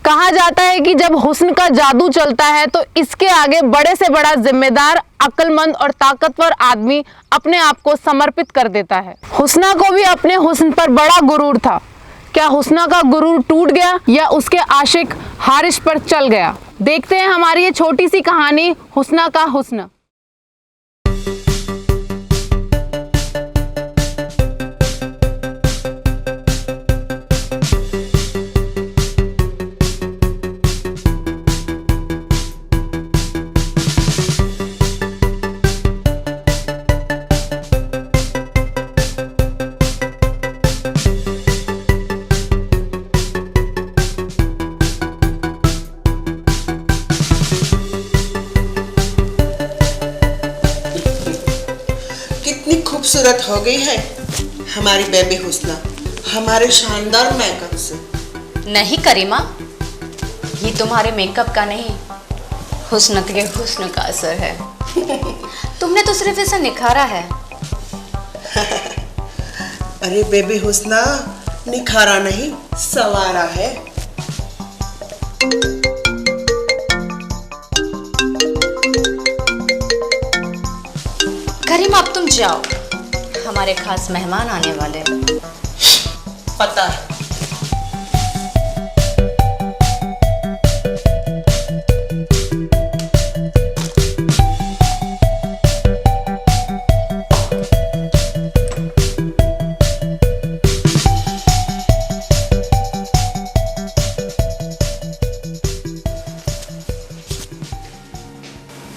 कहा जाता है कि जब हुस्न का जादू चलता है तो इसके आगे बड़े से बड़ा जिम्मेदार, अक्लमंद और ताकतवर आदमी अपने आप को समर्पित कर देता है। हुस्ना को भी अपने हुस्न पर बड़ा गुरूर था। क्या हुस्ना का गुरूर टूट गया या उसके आशिक हारिस पर चल गया? देखते हैं हमारी ये छोटी सी कहानी हुस्ना का हुस्न। खूबसूरत हो गई है हमारी बेबी हुस्ना हमारे शानदार मेकअप से। नहीं करीमा, ये तुम्हारे मेकअप का नहीं, हुस्न के हुस्न का असर है। तुमने तो सिर्फ इसे निखारा है। अरे बेबी हुस्ना निखारा नहीं, सवारा है। करीमा अब तुम जाओ, हमारे खास मेहमान आने वाले। पता है।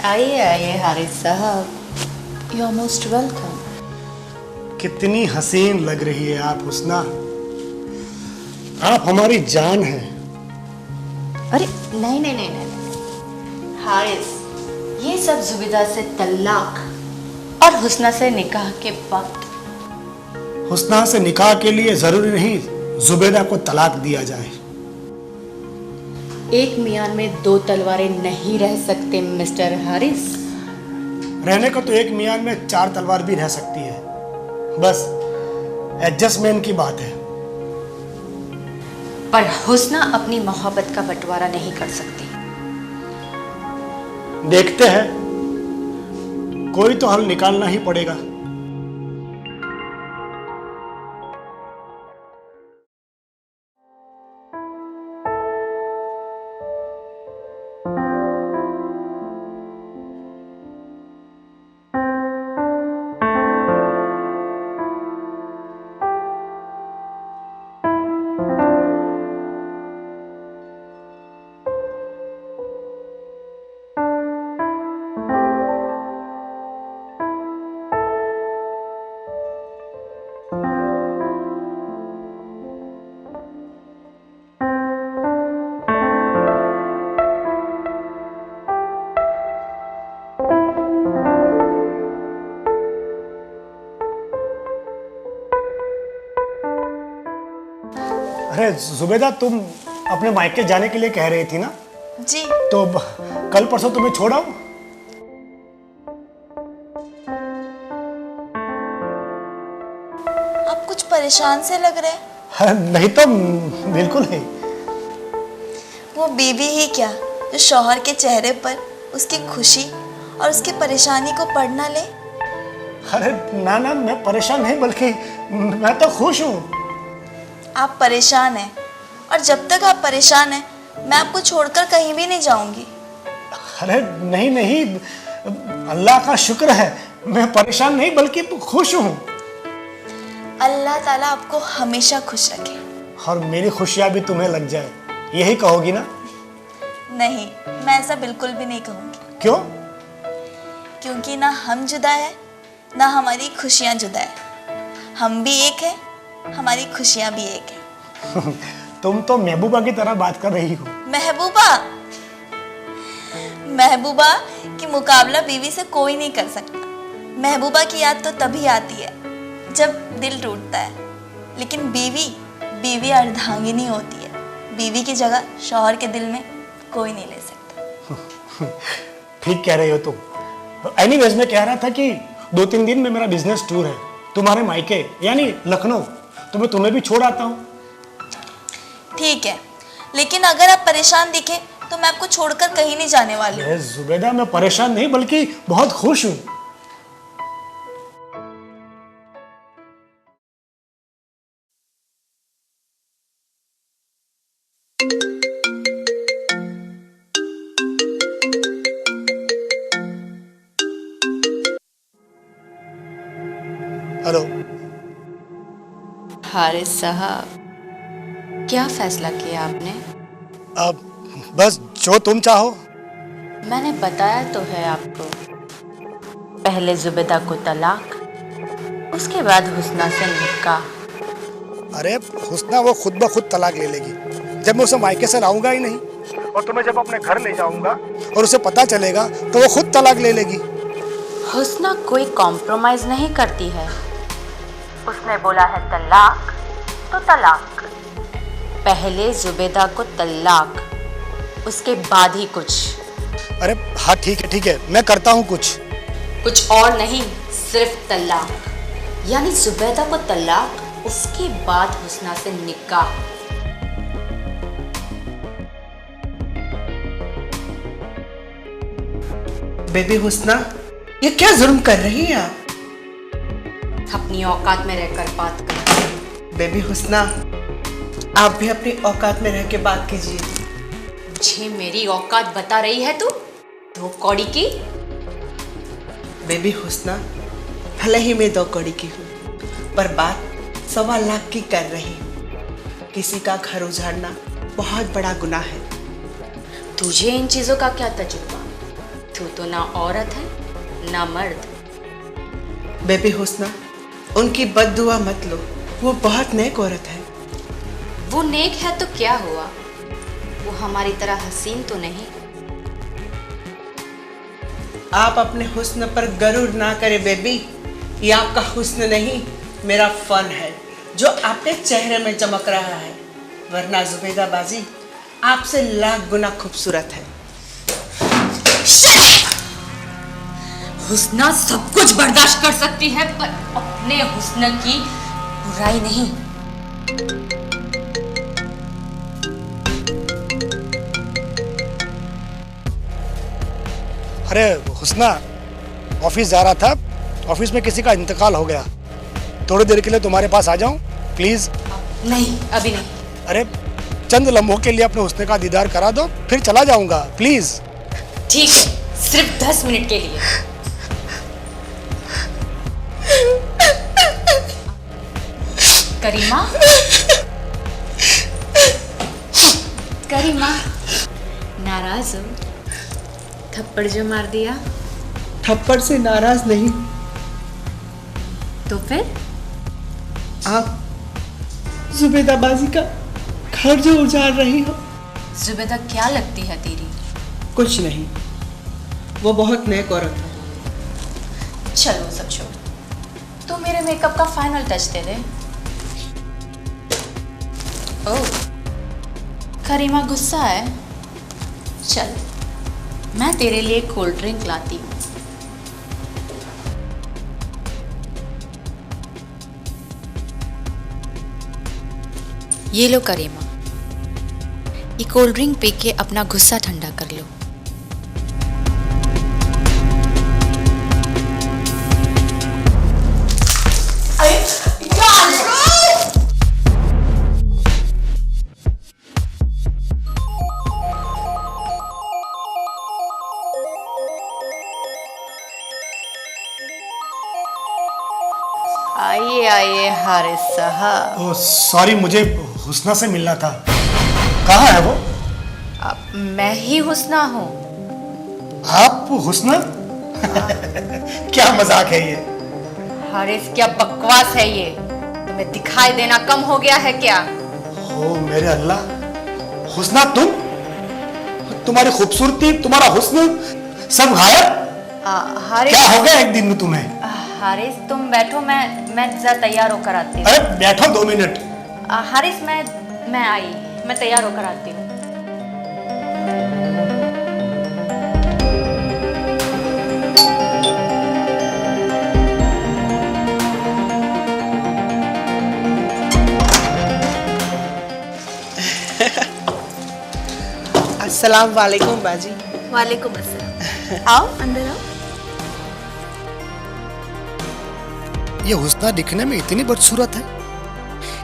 आइए आइए हारिस साहब, यू आर मोस्ट वेलकम। कितनी हसीन लग रही है आप हुस्ना, आप हमारी जान हैं। अरे नहीं नहीं नहीं नहीं हारिस, ये सब जुबैदा से तलाक और हुस्ना से निकाह के बाद। हुस्ना से निकाह के लिए जरूरी नहीं जुबैदा को तलाक दिया जाए। एक मियान में दो तलवारें नहीं रह सकते मिस्टर हारिस। रहने को तो एक मियान में चार तलवार भी रह सकती है, बस एडजस्टमेंट की बात है। पर हुस्ना अपनी मोहब्बत का बंटवारा नहीं कर सकती। देखते हैं, कोई तो हल निकालना ही पड़ेगा। अरे जुबैदा, तुम अपने मायके जाने के लिए कह रही थी ना? जी। तो कल परसों तुम्हें छोड़ा? आप कुछ परेशान से लग रहे हैं। नहीं तो बिल्कुल नहीं। वो बीवी ही क्या जो शौहर के चेहरे पर उसकी खुशी और उसकी परेशानी को पढ़ ना ले। अरे ना ना, मैं परेशान नहीं, बल्कि मैं तो खुश हूँ। आप परेशान हैं, और जब तक आप परेशान हैं मैं आपको छोड़कर कहीं भी नहीं जाऊंगी। अरे नहीं नहीं, अल्लाह का शुक्र है, मैं परेशान नहीं बल्कि खुश हूँ। अल्लाह ताला आपको हमेशा खुश रखे। और मेरी खुशियाँ भी तुम्हें लग जाए, यही कहोगी ना? नहीं, मैं ऐसा बिल्कुल भी नहीं कहूँगी। क्यों? क्योंकि ना हम जुदा है ना हमारी खुशियाँ जुदा है। हम भी एक है, हमारी खुशियाँ भी एक है। तुम तो महबूबा की तरह बात कर रही हो। महबूबा? महबूबा की मुकाबला बीवी से कोई नहीं कर सकता। महबूबा की याद तो तभी आती है जब दिल टूटता है, लेकिन बीवी अर्धांगिनी होती है। बीवी की जगह शौहर के दिल में कोई नहीं ले सकता। ठीक कह रही हो तुम। एनीवेज, मैं कह रहा था कि 2-3 दिन में मेरा बिजनेस टूर है तुम्हारे मायके यानी लखनऊ, तो मैं तुम्हें भी छोड़ आता हूँ। ठीक है, लेकिन अगर आप परेशान दिखे तो मैं आपको छोड़कर कहीं नहीं जाने वाली हूँ। जुबैदा, मैं परेशान नहीं बल्कि बहुत खुश हूँ। हेलो। हारिस साहब, क्या फैसला किया आपने? अब बस जो तुम चाहो। मैंने बताया तो है आपको, पहले जुबैदा को तलाक, उसके बाद हुस्ना से निकाह। अरे हुस्ना वो खुद ब खुद तलाक ले लेगी जब मैं उसे मायके से लाऊंगा ही नहीं, और तुम्हें जब अपने घर ले जाऊंगा और उसे पता चलेगा तो वो खुद तलाक ले लेगी। हुस्ना कोई कॉम्प्रोमाइज नहीं करती है। उसने बोला है तलाक तो तलाक। पहले जुबैदा को तलाक, उसके बाद ही कुछ। अरे हाँ ठीक है, मैं करता हूँ कुछ और नहीं, सिर्फ तलाक। यानी जुबैदा को तलाक, उसके बाद हुस्ना से निकाह। बेबी हुस्ना, ये क्या जुर्म कर रही हैं आप? अपनी औकात में रहकर बात कर। बेबी हुस्ना, आप भी अपनी औकात में रह के बात कीजिए। मुझे मेरी औकात बता रही है तू, दो कौड़ी की। बेबी हुस्ना, भले ही मैं 2 कौड़ी की हूँ, पर बात 1.25 लाख की कर रही हूँ। किसी का घर उजाड़ना बहुत बड़ा गुनाह है। तुझे इन चीजों का क्या तजुर्बा? तू तो ना औरत है ना मर्द। बेबी हुस्ना, उनकी बद्दुआ मत लो, वो बहुत नेक औरत है। वो नेक है तो क्या हुआ, वो हमारी तरह हसीन तो नहीं। आप अपने हुस्न पर गरूर ना करें बेबी, ये आपका हुस्न नहीं, मेरा फन है जो आपके चेहरे में चमक रहा है, वरना जुबैदा बाजी आपसे लाख गुना खूबसूरत है। हुस्ना सब कुछ बर्दाश्त कर सकती है, पर अपने हुस्न की बुराई नहीं। अरे हुस्ना, ऑफिस जा रहा था, ऑफिस में किसी का इंतकाल हो गया, थोड़ी देर के लिए तुम्हारे पास आ जाऊं प्लीज? नहीं, अभी नहीं। अरे चंद लम्हों के लिए अपने हुस्न का दीदार करा दो, फिर चला जाऊंगा प्लीज। ठीक है, सिर्फ 10 मिनट के लिए। करीमा, करीमा, नाराज हो? थप्पड़ जो मार दिया। थप्पड़ से नाराज नहीं, तो फिर? आप जुबैदा बाजी का घर जो उजाड़ रही हो। जुबैदा क्या लगती है तेरी? कुछ नहीं, वो बहुत नेक औरत है। चलो सब छोड़, तू मेरे मेकअप का फाइनल टच दे दे। ओह, करीमा गुस्सा है? चल, मैं तेरे लिए कोल्ड ड्रिंक लाती हूँ। ये लो करीमा, ये कोल्ड ड्रिंक पी के अपना गुस्सा ठंडा कर लो। आइए आइए हारिस साहब। ओह सॉरी, मुझे हुस्ना से मिलना था। कहाँ है वो? मैं ही हुस्ना हूँ। आप हुस्ना? क्या मजाक है ये? हारिस, क्या बकवास है ये? तुम्हें दिखाई देना कम हो गया है क्या? ओ मेरे अल्लाह, हुस्ना तुम? तुम्हारी खूबसूरती, तुम्हारा हुस्न सब गायब? हारिस, क्या हो गया एक दिन में तुम्हें? हारिस तुम बैठो, मैं जरा तैयार होकर आती हूँ। अरे बैठो 2 मिनट। हारिस, मैं आई, मैं तैयार होकर आती हूँ। अस्सलाम वालेकुम बाजी। वालेकुम अस्सलाम। आओ अंदर आओ। ये हुस्ना दिखने में इतनी बदसूरत है,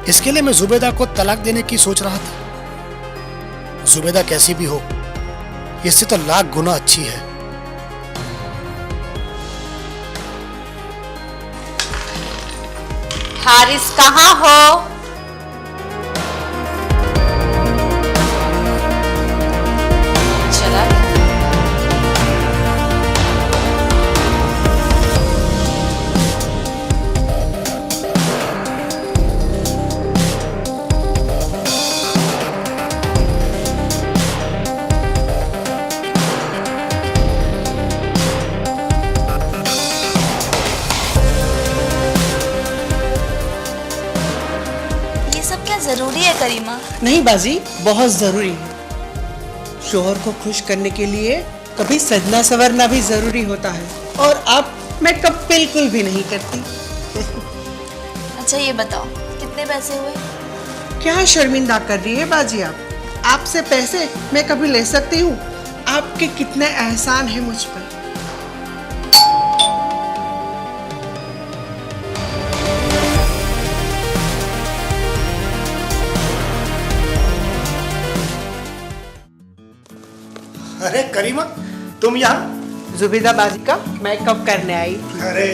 इसके लिए मैं जुबैदा को तलाक देने की सोच रहा था। जुबैदा कैसी भी हो, इससे तो लाख गुना अच्छी है। हारिस कहाँ हो? चला गया। ये सब क्या जरूरी है करीमा? नहीं बाजी, बहुत जरूरी है। शोहर को खुश करने के लिए कभी सजना संवरना भी जरूरी होता है, और अब मेकअप बिल्कुल भी नहीं करती। अच्छा ये बताओ कितने पैसे हुए? क्या शर्मिंदा कर रही है बाजी आप? आपसे पैसे मैं कभी ले सकती हूँ? आपके कितने एहसान है मुझ पर। अरे करीमा, तुम यहाँ? जुबैदा बाजी का मेकअप करने आई थी। अरे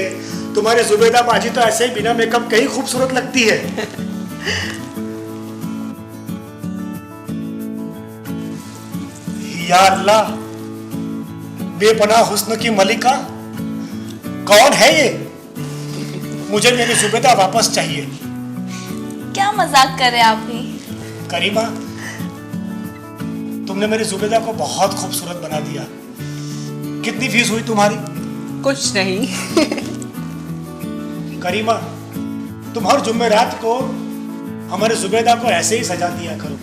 तुम्हारी जुबैदा बाजी तो ऐसे ही बिना मेकअप के ही खूबसूरत लगती है। या अल्लाह, बेपनाह हुस्न की मलिका, कौन है ये? मुझे मेरी जुबैदा वापस चाहिए। क्या मजाक कर रहे हैं आप भी? करीमा, तुमने मेरी जुबैदा को बहुत खूबसूरत बना दिया। कितनी फीस हुई तुम्हारी? कुछ नहीं। करीमा, तुम हर जुम्मेरात को हमारे जुबैदा को ऐसे ही सजा दिया करो।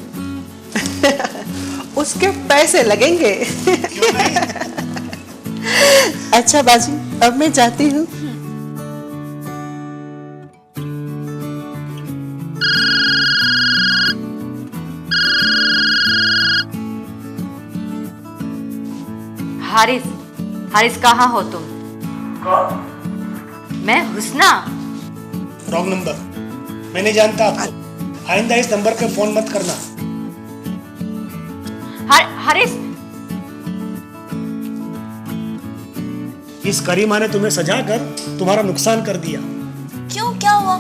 उसके पैसे लगेंगे। क्यों नहीं? अच्छा बाजी, अब मैं जाती हूँ। हारिस, हारिस कहाँ हो तुम? मैं हुस्ना। Wrong number. मैं नहीं जानता आपको। आइंदा इस नंबर पे फोन मत करना। हारिस, इस करीमा ने तुम्हें सजा कर तुम्हारा नुकसान कर दिया। क्यों, क्या हुआ?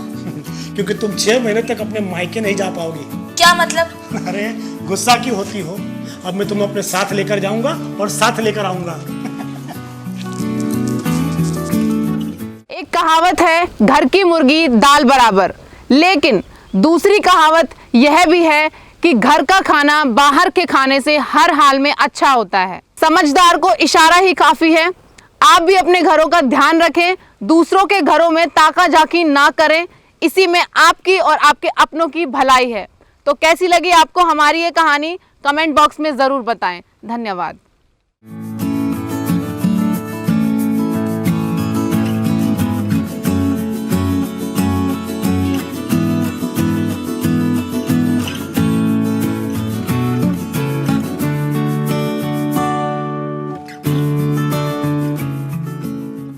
क्योंकि तुम 6 महीने तक अपने मायके नहीं जा पाओगी। क्या मतलब? अरे गुस्सा क्यों होती हो? अब मैं तुम्हें अपने साथ लेकर जाऊंगा और साथ लेकर आऊंगा। एक कहावत है, घर की मुर्गी दाल बराबर, लेकिन दूसरी कहावत यह भी है कि घर का खाना बाहर के खाने से हर हाल में अच्छा होता है। समझदार को इशारा ही काफी है। आप भी अपने घरों का ध्यान रखें, दूसरों के घरों में ताका झाकी ना करें, इसी में आपकी और आपके अपनों की भलाई है। तो कैसी लगी आपको हमारी ये कहानी? कमेंट बॉक्स में ज़रूर बताएं। धन्यवाद।